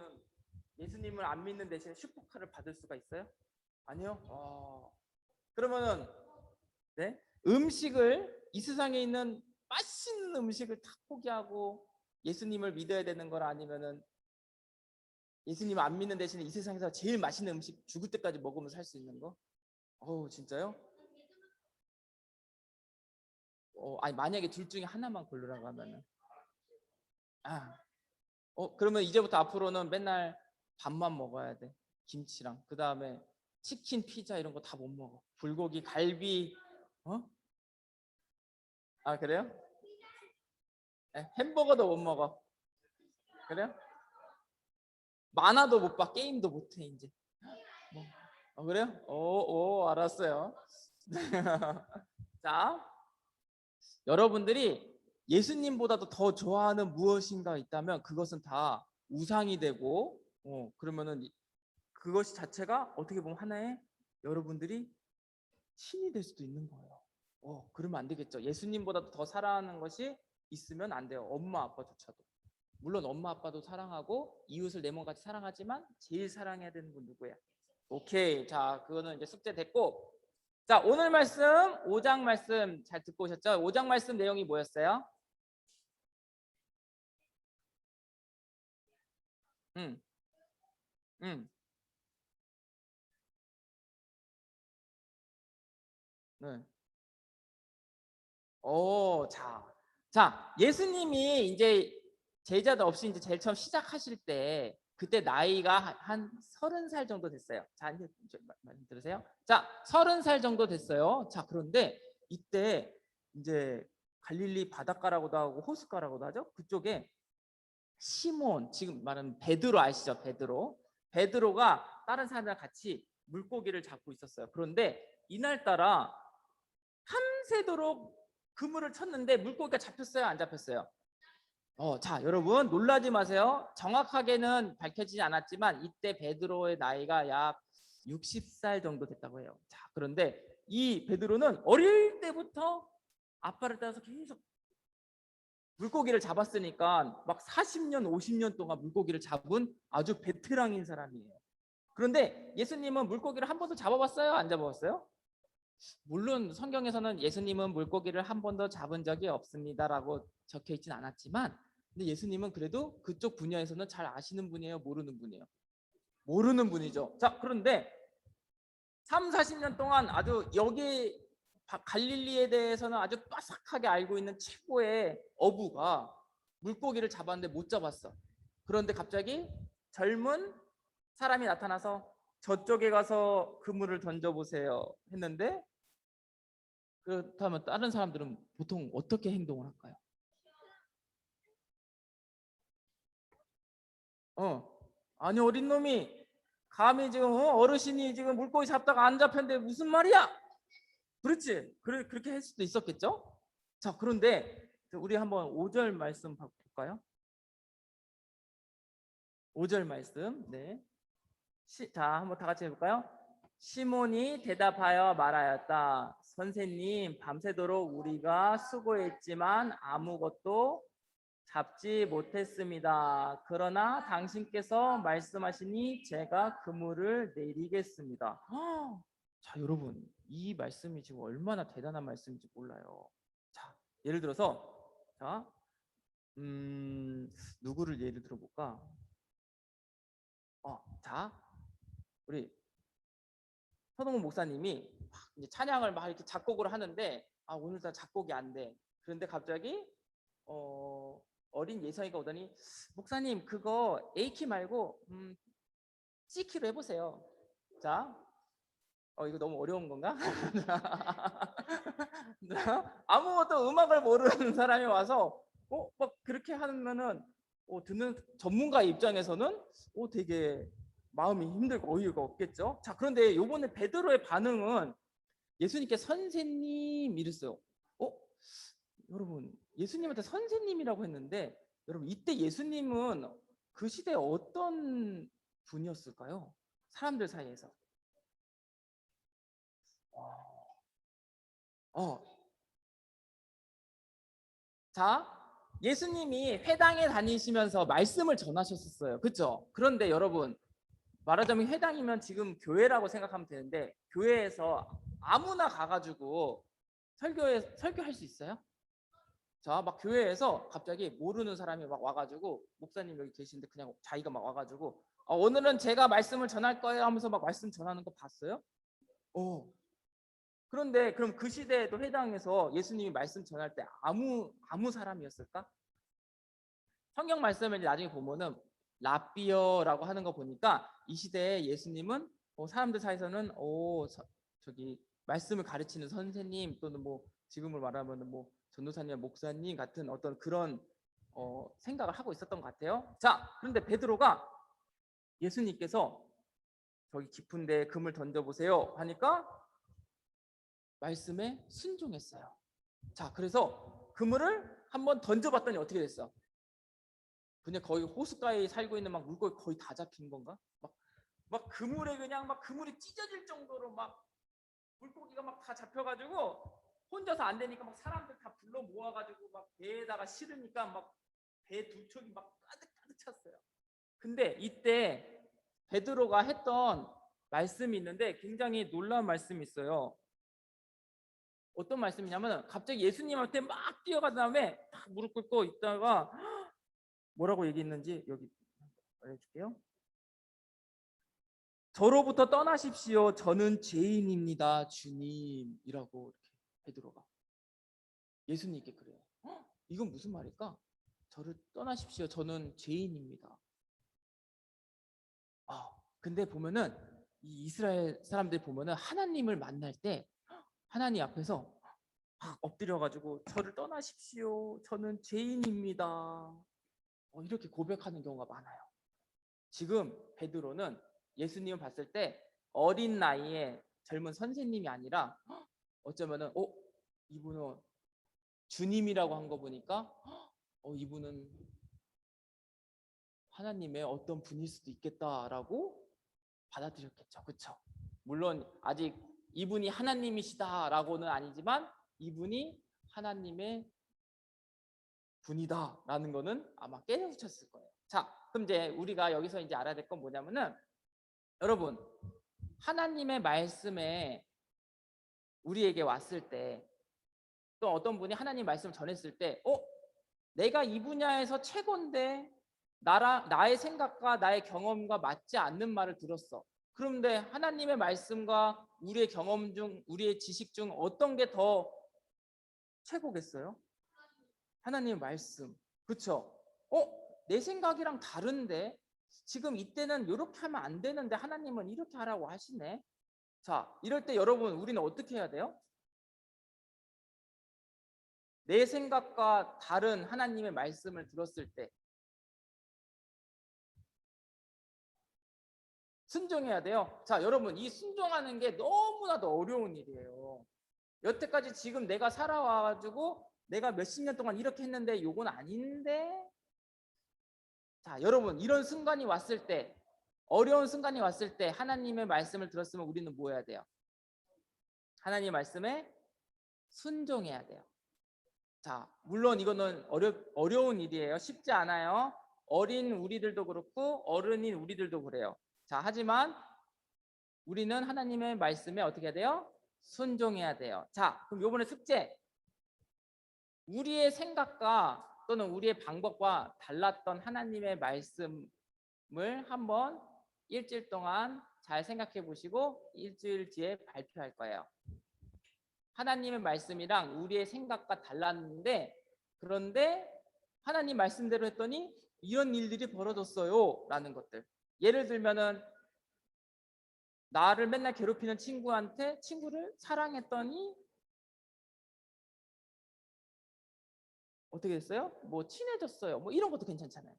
그러면은 예수님을 안 믿는 대신에 슈퍼카를 받을 수가 있어요? 아니요. 그러면은 네? 음식을 이 세상에 있는 맛있는 음식을 다 포기하고 예수님을 믿어야 되는 거라 아니면은 예수님 안 믿는 대신에 이 세상에서 제일 맛있는 음식 죽을 때까지 먹으면 살 수 있는 거? 진짜요? 아니 만약에 둘 중에 하나만 고르라고 하면은 그러면 이제부터 앞으로는 맨날 밥만 먹어야 돼. 김치랑. 그 다음에 치킨, 피자 이런 거 다 못 먹어. 불고기, 갈비. 그래요? 네, 햄버거도 못 먹어. 그래요? 만화도 못 봐. 게임도 못 해 이제. 그래요? 알았어요. 자, 여러분들이 예수님보다도 더 좋아하는 무엇인가 있다면 그것은 다 우상이 되고 그러면은 그것이 자체가 어떻게 보면 하나의 여러분들이 신이 될 수도 있는 거예요. 그러면 안 되겠죠. 예수님보다도 더 사랑하는 것이 있으면 안 돼요. 엄마 아빠조차도. 물론 엄마 아빠도 사랑하고 이웃을 내 몸같이 사랑하지만 제일 사랑해야 되는 분 누구야? 오케이. 자, 그거는 이제 숙제 됐고. 자, 오늘 말씀 5장 말씀 잘 듣고 오셨죠? 5장 말씀 내용이 뭐였어요? 음. 음. 네. 예수님이 이제 제자들 없이 이제 제일 처음 시작하실 때 그때 나이가 한 30살 정도 됐어요. 자, 이제 말씀 들으세요. 자, 30살 정도 됐어요. 자, 그런데 이때 이제 갈릴리 바닷가라고도 하고 호숫가라고도 하죠. 그쪽에 시몬, 지금 말하는 베드로 아시죠? 베드로가 다른 사람들과 같이 물고기를 잡고 있었어요. 그런데 이날따라 밤새도록 그물을 쳤는데 물고기가 잡혔어요? 안 잡혔어요? 자, 여러분 놀라지 마세요. 정확하게는 밝혀지지 않았지만 이때 베드로의 나이가 약 60살 정도 됐다고 해요. 자, 그런데 이 베드로는 어릴 때부터 아빠를 따라서 계속 물고기를 잡았으니까 막 40년, 50년 동안 물고기를 잡은 아주 베테랑인 사람이에요. 그런데 예수님은 물고기를 한 번도 잡아봤어요? 안 잡아봤어요? 물론 성경에서는 예수님은 물고기를 한 번도 잡은 적이 없습니다라고 적혀 있진 않았지만 근데 예수님은 그래도 그쪽 분야에서는 잘 아시는 분이에요? 모르는 분이에요? 모르는 분이죠. 자, 그런데 3, 40년 동안 아주 여기 갈릴리에 대해서는 아주 빠삭하게 알고 있는 최고의 어부가 물고기를 잡았는데 못 잡았어. 그런데 갑자기 젊은 사람이 나타나서 저쪽에 가서 그물을 던져보세요 했는데 그렇다면 다른 사람들은 보통 어떻게 행동을 할까요? 아니 어린 놈이 감히 지금 어르신이 지금 물고기 잡다가 안 잡혔는데 무슨 말이야? 그렇지. 그렇게 할 수도 있었겠죠? 자, 그런데 우리 한번 5절 말씀 볼까요? 5절 말씀. 네. 자, 한번 다 같이 해볼까요? 시몬이 대답하여 말하였다. 선생님, 밤새도록 우리가 수고했지만 아무것도 잡지 못했습니다. 그러나 당신께서 말씀하시니 제가 그물을 내리겠습니다. 자, 여러분, 이 말씀이 지금 얼마나 대단한 말씀인지 몰라요. 자, 예를 들어서 자, 누구를 예를 들어볼까? 자, 우리 서동훈 목사님이 이제 찬양을 막 이렇게 작곡을 하는데 오늘따라 작곡이 안 돼. 그런데 갑자기 어린 예성이가 오더니 목사님 그거 A키 말고 C키로 해보세요. 자, 이거 너무 어려운 건가? 아무것도 음악을 모르는 사람이 와서 막 그렇게 하면은 듣는 전문가 입장에서는 되게 마음이 힘들고 어이가 없겠죠. 자, 그런데 요번에 베드로의 반응은 예수님께 선생님 이랬어요. 여러분 예수님한테 선생님이라고 했는데 여러분 이때 예수님은 그 시대에 어떤 분이었을까요? 사람들 사이에서. 어. 자, 예수님이 회당에 다니시면서 말씀을 전하셨었어요. 그렇죠? 그런데 여러분, 말하자면 회당이면 지금 교회라고 생각하면 되는데, 교회에서 아무나 가가지고 설교할 수 있어요? 자, 막 교회에서 갑자기 모르는 사람이 막 와가지고, 목사님 여기 계신데 그냥 자기가 막 와가지고, 오늘은 제가 말씀을 전할 거예요 하면서 막 말씀 전하는 거 봤어요? 어. 그런데 그럼 그 시대에도 회당에서 예수님이 말씀 전할 때 아무 사람이었을까? 성경 말씀을 나중에 보면은 라비어라고 하는 거 보니까 이 시대에 예수님은 사람들 사이에서는 저기 말씀을 가르치는 선생님, 또는 뭐 지금을 말하면은 뭐 전도사님, 목사님 같은 어떤 그런 생각을 하고 있었던 것 같아요. 자, 그런데 베드로가 예수님께서 저기 깊은 데 금을 던져보세요 하니까 말씀에 순종했어요. 자, 그래서 그물을 한번 던져봤더니 어떻게 됐어? 그냥 거의 호숫가에 살고 있는 막 물고기 거의 다 잡힌 건가? 막 그물에 그냥 막 그물이 찢어질 정도로 막 물고기가 막 다 잡혀가지고 혼자서 안 되니까 막 사람들 다 불러 모아가지고 막 배에다가 실으니까 막 배 두 척이 막 가득 찼어요. 근데 이때 베드로가 했던 말씀이 있는데 굉장히 놀라운 말씀이 있어요. 어떤 말씀이냐면 갑자기 예수님한테 막 뛰어간 다음에 딱 무릎 꿇고 있다가 뭐라고 얘기했는지 여기 알려줄게요. 저로부터 떠나십시오. 저는 죄인입니다. 주님이라고 이렇게 베드로가 예수님께 그래요. 이건 무슨 말일까? 저를 떠나십시오. 저는 죄인입니다. 근데 보면은 이 이스라엘 사람들 보면은 하나님을 만날 때 하나님 앞에서 막 엎드려가지고 저를 떠나십시오. 저는 죄인입니다. 이렇게 고백하는 경우가 많아요. 지금 베드로는 예수님을 봤을 때 어린 나이에 젊은 선생님이 아니라 어쩌면은 이분은 주님이라고 한 거 보니까 이분은 하나님의 어떤 분일 수도 있겠다라고 받아들였겠죠. 그렇죠? 물론 아직 이분이 하나님이시다라고는 아니지만 이분이 하나님의 분이다라는 거는 아마 깨우쳤을 거예요. 자, 그럼 이제 우리가 여기서 이제 알아야 될 건 뭐냐면은 여러분, 하나님의 말씀에 우리에게 왔을 때 또 어떤 분이 하나님 말씀을 전했을 때 내가 이 분야에서 최고인데 나의 생각과 나의 경험과 맞지 않는 말을 들었어. 그런데 하나님의 말씀과 우리의 경험 중 우리의 지식 중 어떤 게 더 최고겠어요? 하나님의 말씀. 그렇죠? 내 생각이랑 다른데 지금 이때는 이렇게 하면 안 되는데 하나님은 이렇게 하라고 하시네. 자, 이럴 때 여러분 우리는 어떻게 해야 돼요? 내 생각과 다른 하나님의 말씀을 들었을 때 순종해야 돼요. 자, 여러분 이 순종하는 게 너무나도 어려운 일이에요. 여태까지 지금 내가 살아와가지고 내가 몇십 년 동안 이렇게 했는데 요건 아닌데. 자, 여러분 이런 순간이 왔을 때, 어려운 순간이 왔을 때 하나님의 말씀을 들었으면 우리는 뭐 해야 돼요? 하나님의 말씀에 순종해야 돼요. 자, 물론 이거는 어려운 일이에요. 쉽지 않아요. 어린 우리들도 그렇고 어른인 우리들도 그래요. 자, 하지만 우리는 하나님의 말씀에 어떻게 해야 돼요? 순종해야 돼요. 자, 그럼 요번에 숙제. 우리의 생각과 또는 우리의 방법과 달랐던 하나님의 말씀을 한번 일주일 동안 잘 생각해 보시고 일주일 뒤에 발표할 거예요. 하나님의 말씀이랑 우리의 생각과 달랐는데 그런데 하나님 말씀대로 했더니 이런 일들이 벌어졌어요 라는 것들. 예를 들면은 나를 맨날 괴롭히는 친구한테 친구를 사랑했더니 어떻게 됐어요? 뭐 친해졌어요. 뭐 이런 것도 괜찮잖아요.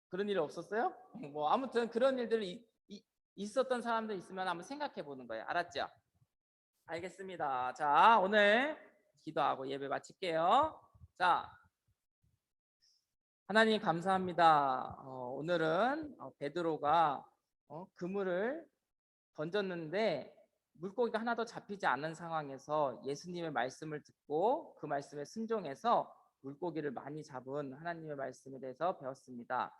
그런 일 없었어요? 뭐 아무튼 그런 일들이 있었던 사람들 있으면 한번 생각해 보는 거예요. 알았죠? 알겠습니다. 자, 오늘 기도하고 예배 마칠게요. 자, 하나님 감사합니다. 오늘은 베드로가 그물을 던졌는데 물고기가 하나도 잡히지 않은 상황에서 예수님의 말씀을 듣고 그 말씀에 순종해서 물고기를 많이 잡은 하나님의 말씀에 대해서 배웠습니다.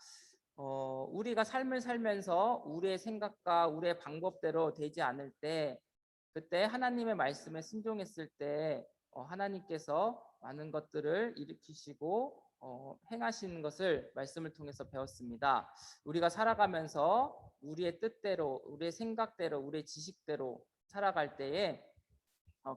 우리가 삶을 살면서 우리의 생각과 우리의 방법대로 되지 않을 때, 그때 하나님의 말씀에 순종했을 때 하나님께서 많은 것들을 일으키시고 행하시는 것을 말씀을 통해서 배웠습니다. 우리가 살아가면서 우리의 뜻대로, 우리의 생각대로, 우리의 지식대로 살아갈 때에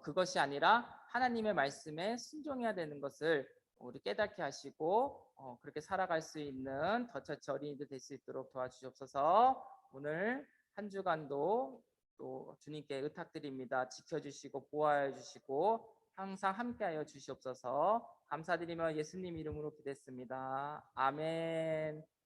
그것이 아니라 하나님의 말씀에 순종해야 되는 것을 우리 깨닫게 하시고 그렇게 살아갈 수 있는 더처치 어린이들 될 수 있도록 도와주시옵소서. 오늘 한 주간도 또 주님께 의탁드립니다. 지켜주시고 보호하여 주시고 항상 함께하여 주시옵소서. 감사드리며 예수님 이름으로 기도했습니다. 아멘.